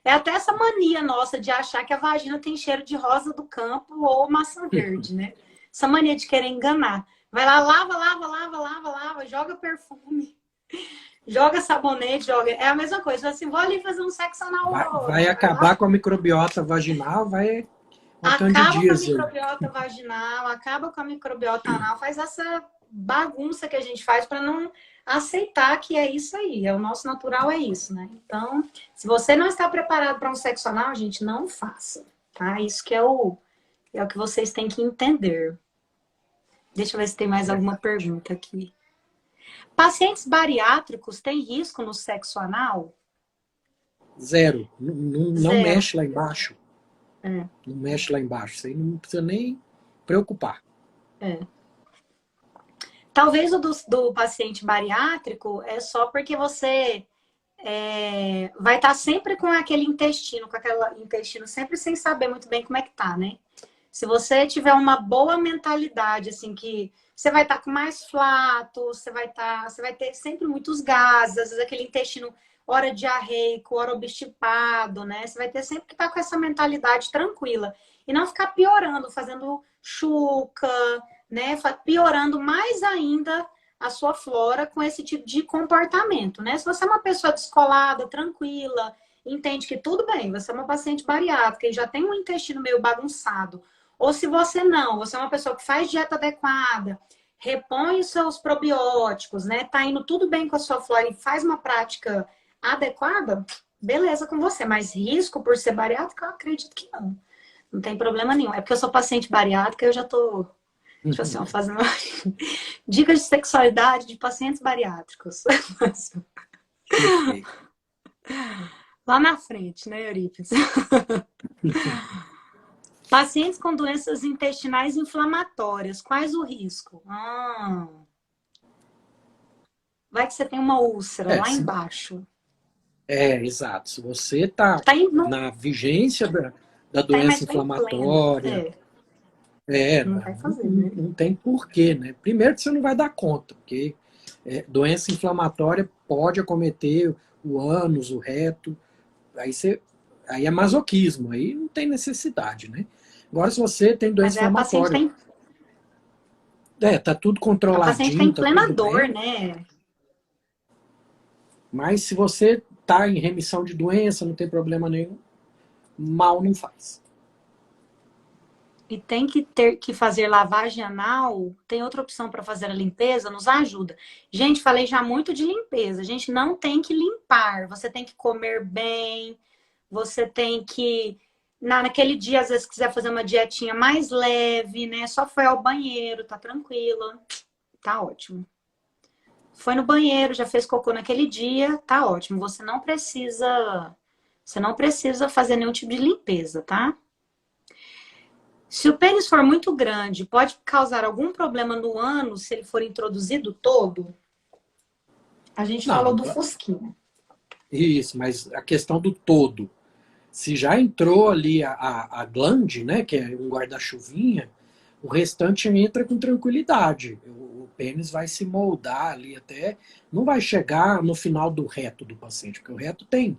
É até essa mania nossa de achar que a vagina tem cheiro de rosa do campo ou maçã verde, né? Essa mania de querer enganar. Vai lá, lava, joga perfume. Joga sabonete, joga. É a mesma coisa. Assim, vou ali fazer um sexo anal. Vai acabar com a microbiota vaginal, vai uma acaba candidíase. com a microbiota vaginal, acaba com a microbiota anal, faz essa bagunça que a gente faz para não aceitar que é isso aí. O nosso natural é isso, né? Então, se você não está preparado para um sexo anal, gente, não faça. Tá? Isso que é o que vocês têm que entender. Deixa eu ver se tem mais alguma pergunta aqui. Pacientes bariátricos têm risco no sexo anal? Zero. Não Zero. mexe lá embaixo. É. Não mexe lá embaixo. Isso aí não precisa nem preocupar. É. Talvez o do paciente bariátrico é só porque você vai estar sempre com aquele intestino, sempre sem saber muito bem como é que tá, né? Se você tiver uma boa mentalidade, assim, que você vai estar com mais flato, você vai ter sempre muitos gases, às vezes aquele intestino ora diarreico, ora obstipado, né? Você vai ter sempre que estar com essa mentalidade tranquila. E não ficar piorando, fazendo chuca, né? Piorando mais ainda a sua flora com esse tipo de comportamento, né? Se você é uma pessoa descolada, tranquila, entende que tudo bem, você é uma paciente bariátrica e já tem um intestino meio bagunçado, ou se você é uma pessoa que faz dieta adequada, repõe os seus probióticos, né? Tá indo tudo bem com a sua flora e faz uma prática adequada, beleza com você. Mas risco por ser bariátrica, eu acredito que não. Não tem problema nenhum. É porque eu sou paciente bariátrica, eu já tô, tipo assim, fazendo dicas de sexualidade de pacientes bariátricos. Lá na frente, né, Eurípides? Pacientes com doenças intestinais inflamatórias, quais o risco? Vai que você tem uma úlcera lá embaixo. Exato. Se você está na vigência da doença inflamatória, não vai fazer, né? Não tem porquê, né? Primeiro que você não vai dar conta, porque doença inflamatória pode acometer o ânus, o reto, aí é masoquismo, aí não tem necessidade, né? Agora, se você tem doença inflamatória... Tá tudo controladinho. O paciente está em plena dor, né? Mas se você está em remissão de doença, não tem problema nenhum, mal não faz. E tem que ter que fazer lavagem anal, tem outra opção para fazer a limpeza, nos ajuda. Gente, falei já muito de limpeza. A gente não tem que limpar, você tem que comer bem, você tem que naquele dia, às vezes, quiser fazer uma dietinha mais leve, né? Só foi ao banheiro, tá tranquila, tá ótimo. Foi no banheiro, já fez cocô naquele dia, tá ótimo. Você não precisa fazer nenhum tipo de limpeza, tá? Se o pênis for muito grande, pode causar algum problema no ânus se ele for introduzido todo? A gente falou Não, do fusquinha. isso, mas a questão do todo. Se já entrou ali a glande, né, que é um guarda-chuvinha, o restante entra com tranquilidade. O pênis vai se moldar ali até, não vai chegar no final do reto do paciente, porque o reto tem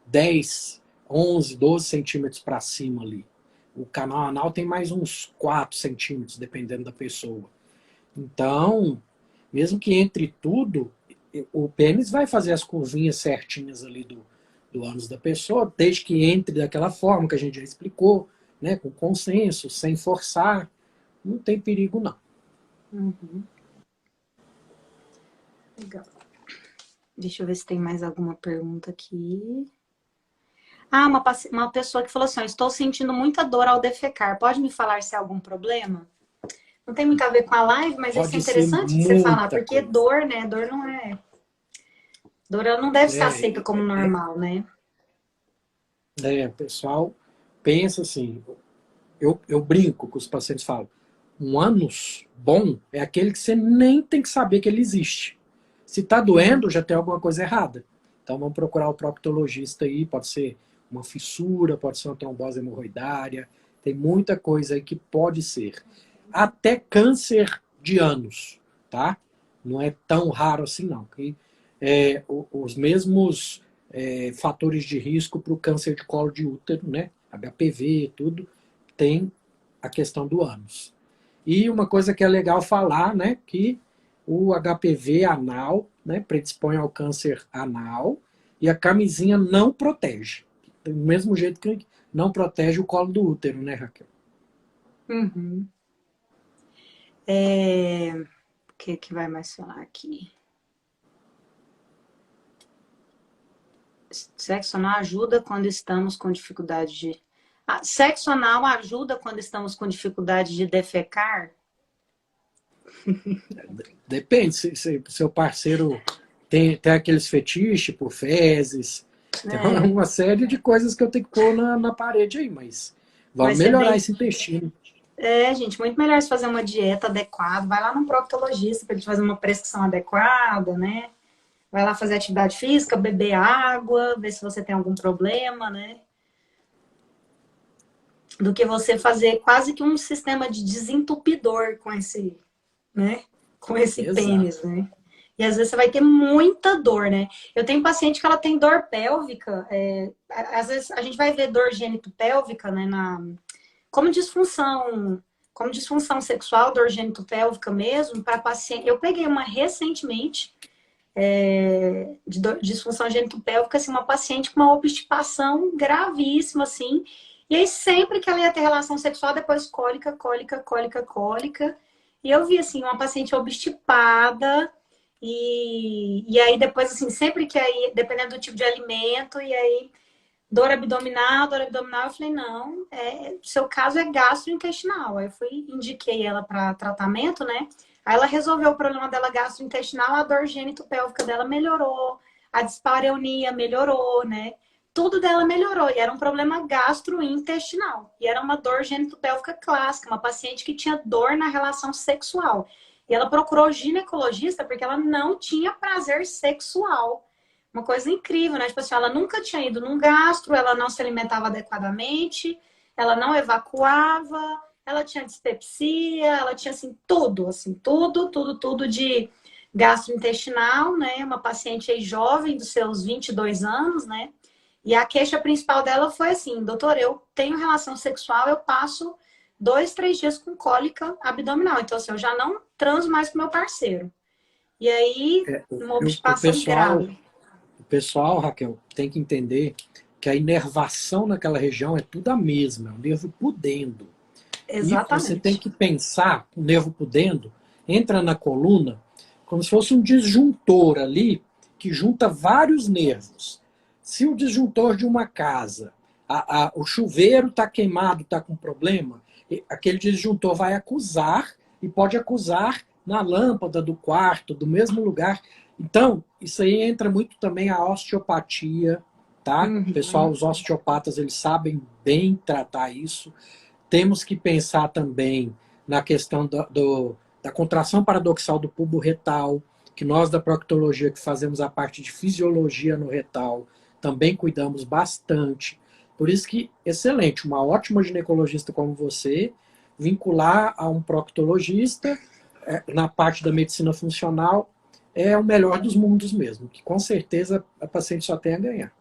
10, 11, 12 centímetros para cima ali. O canal anal tem mais uns 4 centímetros, dependendo da pessoa. Então, mesmo que entre tudo, o pênis vai fazer as curvinhas certinhas ali do ânus da pessoa, desde que entre daquela forma que a gente já explicou, né, com consenso, sem forçar, não tem perigo não. Uhum. Legal. Deixa eu ver se tem mais alguma pergunta aqui. Ah, uma pessoa que falou assim, estou sentindo muita dor ao defecar. Pode me falar se há algum problema? Não tem muito a ver com a live, mas isso é Pode ser interessante de você falar, muita porque coisa. dor, né? Dor não é... Dor ela não deve ser aceita como É, normal, né? o pessoal pensa assim, eu brinco com os pacientes, falo, um ânus bom é aquele que você nem tem que saber que ele existe. Se está doendo, já tem alguma coisa errada. Então vamos procurar o proctologista aí, pode ser uma fissura, pode ser uma trombose hemorroidária, tem muita coisa aí que pode ser. Até câncer de ânus, tá? Não é tão raro assim não. Os mesmos fatores de risco para o câncer de colo de útero, né? HPV, tudo, tem a questão do ânus. E uma coisa que é legal falar, né, que o HPV anal, né, predispõe ao câncer anal e a camisinha não protege. Do mesmo jeito que não protege o colo do útero, né, Raquel? Uhum. O que vai mais falar aqui? Sexo anal ajuda quando estamos com dificuldade de... sexo anal ajuda quando estamos com dificuldade de defecar? Depende, se seu parceiro tem aqueles fetiches por fezes, tem uma série de coisas que eu tenho que pôr na parede aí, mas vamos melhorar esse intestino. Gente, muito melhor se fazer uma dieta adequada. Vai lá num proctologista para ele fazer uma prescrição adequada, né? Vai lá fazer atividade física, beber água, ver se você tem algum problema, né? Do que você fazer quase que um sistema de desentupidor com esse, né? Com esse pênis, né? E às vezes você vai ter muita dor, né? Eu tenho paciente que ela tem dor pélvica. Às vezes a gente vai ver dor gênito-pélvica, né? Como disfunção sexual, dor gênito-pélvica mesmo, para paciente. Eu peguei uma recentemente de disfunção gênito-pélvica, assim, uma paciente com uma obstipação gravíssima, assim. E aí, sempre que ela ia ter relação sexual, depois cólica, cólica, cólica, cólica. E eu vi, assim, uma paciente obstipada. E aí, depois, assim, sempre que aí, dependendo do tipo de alimento, e aí, dor abdominal, eu falei, não, seu caso é gastrointestinal. Aí eu indiquei ela para tratamento, né? Aí ela resolveu o problema dela gastrointestinal, a dor gênito-pélvica dela melhorou, a dispareunia melhorou, né? Tudo dela melhorou, e era um problema gastrointestinal. E era uma dor gênito-pélvica clássica, uma paciente que tinha dor na relação sexual. E ela procurou ginecologista porque ela não tinha prazer sexual. Uma coisa incrível, né? Tipo assim, ela nunca tinha ido num gastro, ela não se alimentava adequadamente, ela não evacuava, ela tinha dispepsia, ela tinha, assim, tudo de gastrointestinal, né? Uma paciente aí jovem, dos seus 22 anos, né? E a queixa principal dela foi assim, doutor, eu tenho relação sexual, eu passo 2, 3 dias com cólica abdominal. Então, assim, eu já não transo mais com meu parceiro. E aí, uma obstipação grave. O pessoal, Raquel, tem que entender que a inervação naquela região é tudo a mesma, é o nervo pudendo. E você tem Exatamente. que pensar, o nervo pudendo entra na coluna como se fosse um disjuntor ali, que junta vários nervos. Se o disjuntor de uma casa, o chuveiro está queimado, está com problema, aquele disjuntor vai acusar, e pode acusar na lâmpada do quarto, do mesmo lugar. Então, isso aí entra muito também a osteopatia, tá? Pessoal, Uhum. os osteopatas, eles sabem bem tratar isso. Temos que pensar também na questão da contração paradoxal do bulbo retal, que nós da proctologia que fazemos a parte de fisiologia no retal, também cuidamos bastante. Por isso que, excelente, uma ótima ginecologista como você, vincular a um proctologista na parte da medicina funcional é o melhor dos mundos mesmo, que com certeza a paciente só tem a ganhar.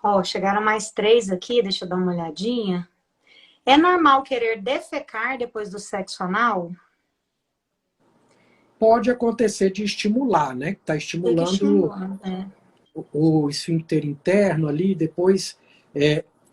Ó, chegaram mais 3 aqui, deixa eu dar uma olhadinha. É normal querer defecar depois do sexo anal? Pode acontecer de estimular, né? Está Fica estimulando estimulando, né? o esfíncter interno ali, depois,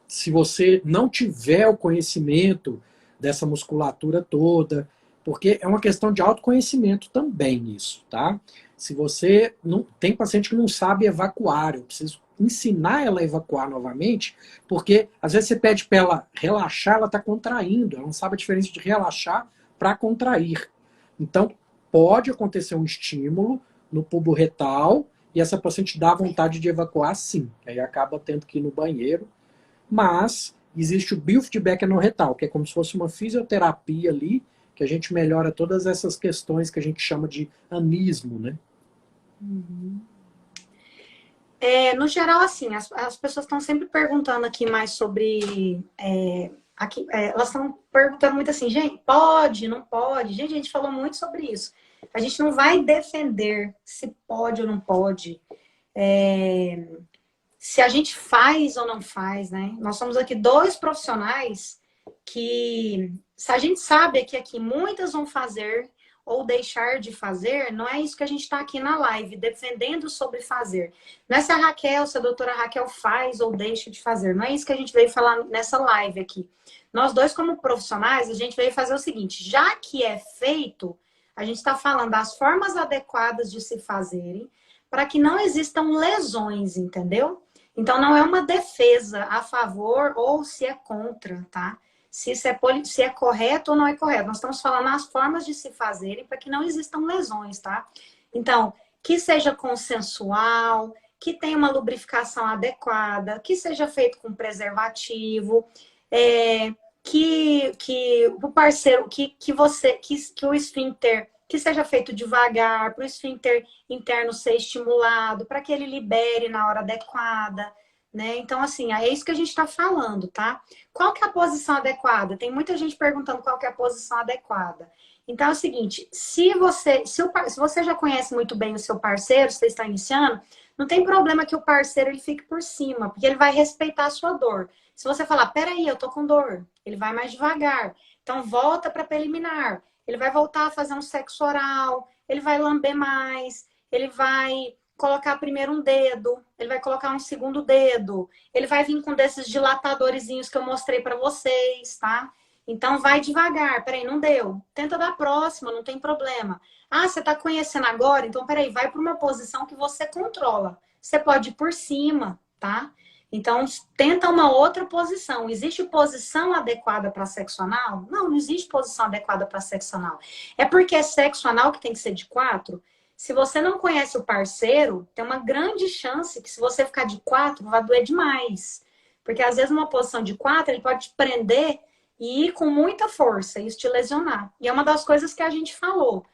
se você não tiver o conhecimento dessa musculatura toda, porque é uma questão de autoconhecimento também isso, tá? Se você não tem paciente que não sabe evacuar, eu preciso ensinar ela a evacuar novamente, porque às vezes você pede para ela relaxar, ela está contraindo, ela não sabe a diferença de relaxar para contrair. Então, pode acontecer um estímulo no pubo retal, e essa paciente dá vontade de evacuar sim. Aí acaba tendo que ir no banheiro. Mas existe o biofeedback anorretal, que é como se fosse uma fisioterapia ali, que a gente melhora todas essas questões que a gente chama de anismo, né? Uhum. No geral, assim, as pessoas estão sempre perguntando aqui mais sobre. Elas estão perguntando muito assim, gente, pode, não pode? Gente, a gente falou muito sobre isso. A gente não vai defender se pode ou não pode. Se a gente faz ou não faz, né? Nós somos aqui 2 profissionais que, se a gente sabe que aqui muitas vão fazer ou deixar de fazer, não é isso que a gente está aqui na live, defendendo sobre fazer. Não é se a Raquel, se a doutora Raquel faz ou deixa de fazer, não é isso que a gente veio falar nessa live aqui. Nós 2, como profissionais, a gente veio fazer o seguinte, já que é feito, a gente está falando das formas adequadas de se fazerem, para que não existam lesões, entendeu? Então, não é uma defesa a favor ou se é contra, tá? Se é correto ou não é correto. Nós estamos falando as formas de se fazerem para que não existam lesões, tá? Então, que seja consensual, que tenha uma lubrificação adequada, que seja feito com preservativo, que o parceiro, que o esfíncter, que seja feito devagar, para o esfíncter interno ser estimulado, para que ele libere na hora adequada, né? Então, assim, é isso que a gente está falando, tá? Qual que é a posição adequada? Tem muita gente perguntando qual que é a posição adequada. Então, é o seguinte, se você já conhece muito bem o seu parceiro, você está iniciando, não tem problema que o parceiro ele fique por cima, porque ele vai respeitar a sua dor. Se você falar, peraí, eu tô com dor, ele vai mais devagar. Então, volta para preliminar. Ele vai voltar a fazer um sexo oral, ele vai lamber mais, ele vai colocar primeiro um dedo, ele vai colocar um segundo dedo, ele vai vir com desses dilatadorzinhos que eu mostrei para vocês, tá? Então, vai devagar. Peraí, não deu. Tenta da próxima, não tem problema. Ah, você está conhecendo agora? Então, peraí, vai para uma posição que você controla. Você pode ir por cima, tá? Então, tenta uma outra posição. Existe posição adequada para sexo anal? Não, não existe posição adequada para sexo anal. É porque é sexo anal que tem que ser de 4. Se você não conhece o parceiro, tem uma grande chance que se você ficar de 4, vai doer demais. Porque às vezes numa posição de 4, ele pode te prender e ir com muita força, isso te lesionar. E é uma das coisas que a gente falou.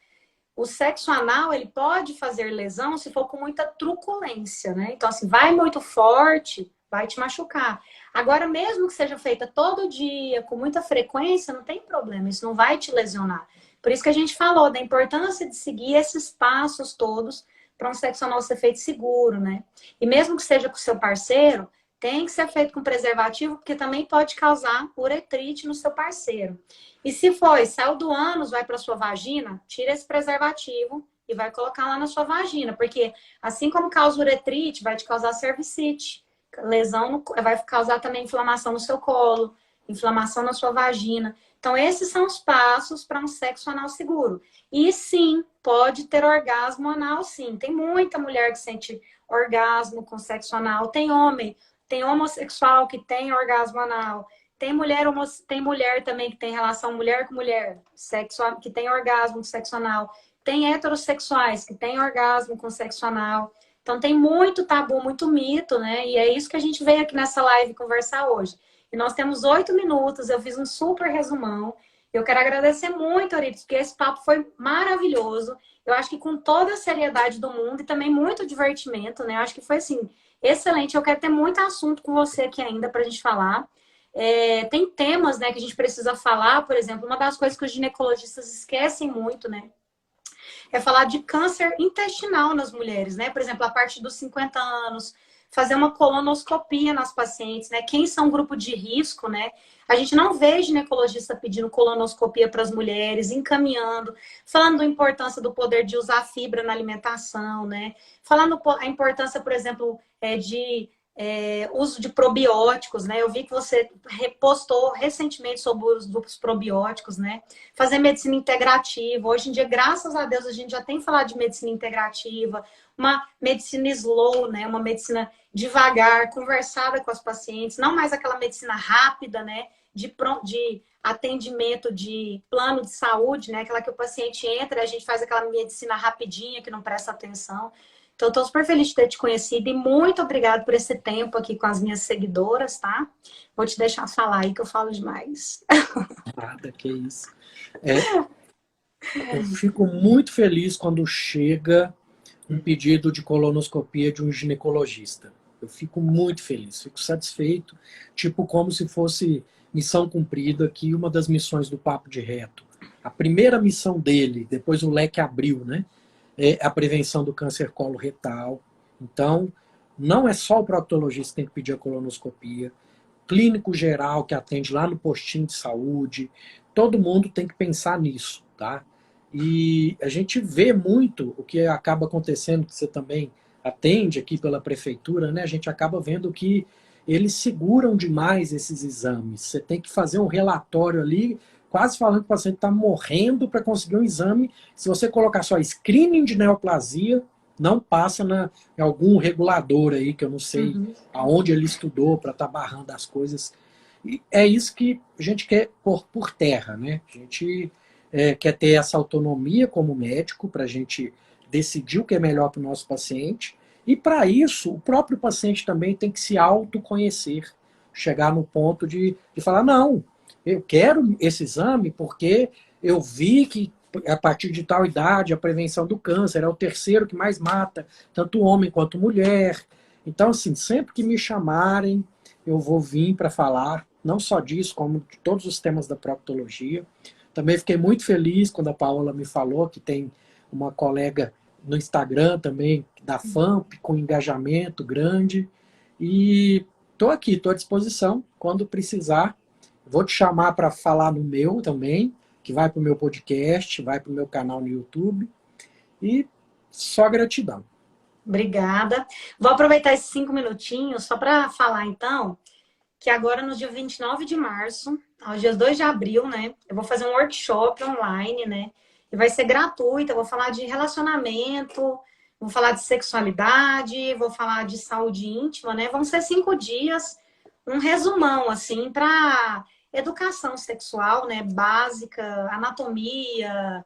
O sexo anal, ele pode fazer lesão se for com muita truculência, né? Então, assim, vai muito forte, vai te machucar. Agora, mesmo que seja feita todo dia, com muita frequência, não tem problema, isso não vai te lesionar. Por isso que a gente falou da importância de seguir esses passos todos para um sexo anal ser feito seguro, né? E mesmo que seja com o seu parceiro, tem que ser feito com preservativo, porque também pode causar uretrite no seu parceiro. E se foi, saiu do ânus, vai para sua vagina, tira esse preservativo e vai colocar lá na sua vagina, porque assim como causa uretrite, vai te causar cervicite, lesão vai causar também inflamação no seu colo, inflamação na sua vagina. Então, esses são os passos para um sexo anal seguro. E sim, pode ter orgasmo anal, sim. Tem muita mulher que sente orgasmo com sexo anal. Tem homem, tem homossexual que tem orgasmo anal. Tem mulher também que tem relação mulher com mulher, sexo, que tem orgasmo com sexo anal. Tem heterossexuais que têm orgasmo com sexo anal. Então, tem muito tabu, muito mito, né? E é isso que a gente veio aqui nessa live conversar hoje. E nós temos 8 minutos, eu fiz um super resumão. Eu quero agradecer muito, Euripides, porque esse papo foi maravilhoso. Eu acho que com toda a seriedade do mundo e também muito divertimento, né? Eu acho que foi, assim, excelente. Eu quero ter muito assunto com você aqui ainda para a gente falar. Tem temas, né, que a gente precisa falar, por exemplo, uma das coisas que os ginecologistas esquecem muito, né? É falar de câncer intestinal nas mulheres, né? Por exemplo, a partir dos 50 anos, fazer uma colonoscopia nas pacientes, né? Quem são grupo de risco, né? A gente não vê ginecologista pedindo colonoscopia para as mulheres, encaminhando, falando da importância do poder de usar fibra na alimentação, né? Falando a importância, por exemplo, de uso de probióticos, né? Eu vi que você repostou recentemente sobre o uso dos probióticos, né? Fazer medicina integrativa. Hoje em dia, graças a Deus, a gente já tem falado de medicina integrativa, uma medicina slow, né? Uma medicina devagar, conversada com as pacientes, não mais aquela medicina rápida, né? De atendimento de plano de saúde, né? Aquela que o paciente entra e a gente faz aquela medicina rapidinha que não presta atenção. Então, estou super feliz de ter te conhecido e muito obrigada por esse tempo aqui com as minhas seguidoras, tá? Vou te deixar falar aí que eu falo demais. Nada, que isso. Eu fico muito feliz quando chega um pedido de colonoscopia de um ginecologista. Eu fico muito feliz, fico satisfeito, tipo como se fosse missão cumprida aqui, uma das missões do Papo de Reto. A primeira missão dele, depois o leque abriu, né? É a prevenção do câncer coloretal. Então, não é só o proctologista que tem que pedir a colonoscopia, clínico geral que atende lá no postinho de saúde, todo mundo tem que pensar nisso, tá? E a gente vê muito o que acaba acontecendo, que você também atende aqui pela prefeitura, né? A gente acaba vendo que eles seguram demais esses exames. Você tem que fazer um relatório ali, quase falando que o paciente está morrendo para conseguir um exame. Se você colocar só screening de neoplasia, não passa em algum regulador aí, que eu não sei aonde ele estudou para estar barrando as coisas. E é isso que a gente quer pôr por terra, né? A gente quer ter essa autonomia como médico para a gente decidir o que é melhor para o nosso paciente. E para isso, o próprio paciente também tem que se autoconhecer, chegar no ponto de falar, não, eu quero esse exame porque eu vi que a partir de tal idade a prevenção do câncer é o terceiro que mais mata, tanto homem quanto mulher. Então, assim, sempre que me chamarem, eu vou vir para falar, não só disso, como de todos os temas da proctologia. Também fiquei muito feliz quando a Paola me falou que tem uma colega no Instagram também, da FAMP, com engajamento grande. E estou aqui, estou à disposição. Quando precisar, vou te chamar para falar no meu também, que vai para o meu podcast, vai para o meu canal no YouTube. E só gratidão. Obrigada. Vou aproveitar esses 5 minutinhos só para falar, então, que agora no dia 29 de março, aos dias 2 de abril, né, eu vou fazer um workshop online, né, e vai ser gratuito. Eu vou falar de relacionamento, vou falar de sexualidade, vou falar de saúde íntima, né, vão ser 5 dias, um resumão, assim, para educação sexual, né, básica, anatomia,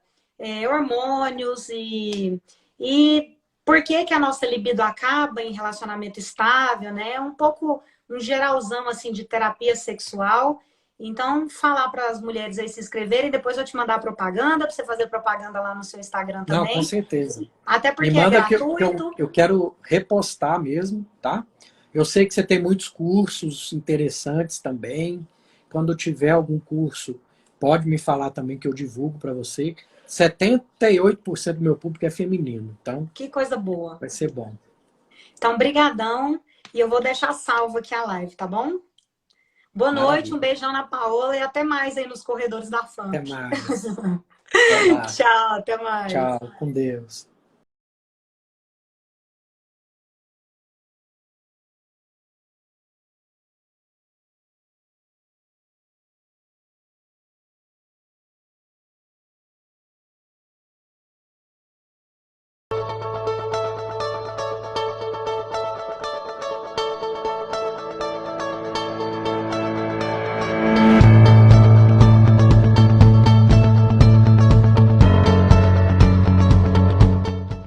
hormônios e por que a nossa libido acaba em relacionamento estável, né, um pouco um geralzão assim de terapia sexual. Então, falar para as mulheres aí se inscreverem, depois eu te mandar propaganda, para você fazer propaganda lá no seu Instagram também. Não, com certeza. Até Me porque manda é gratuito. que eu quero repostar mesmo, tá? Eu sei que você tem muitos cursos interessantes também. Quando tiver algum curso, pode me falar também que eu divulgo para você. 78% do meu público é feminino, então Que coisa boa. vai ser bom. Então, brigadão. E eu vou deixar salvo aqui a live, tá bom? Boa noite, um beijão na Paola e até mais aí nos corredores da FAMP. Até mais. Até mais. Tchau, até mais. Tchau, com Deus.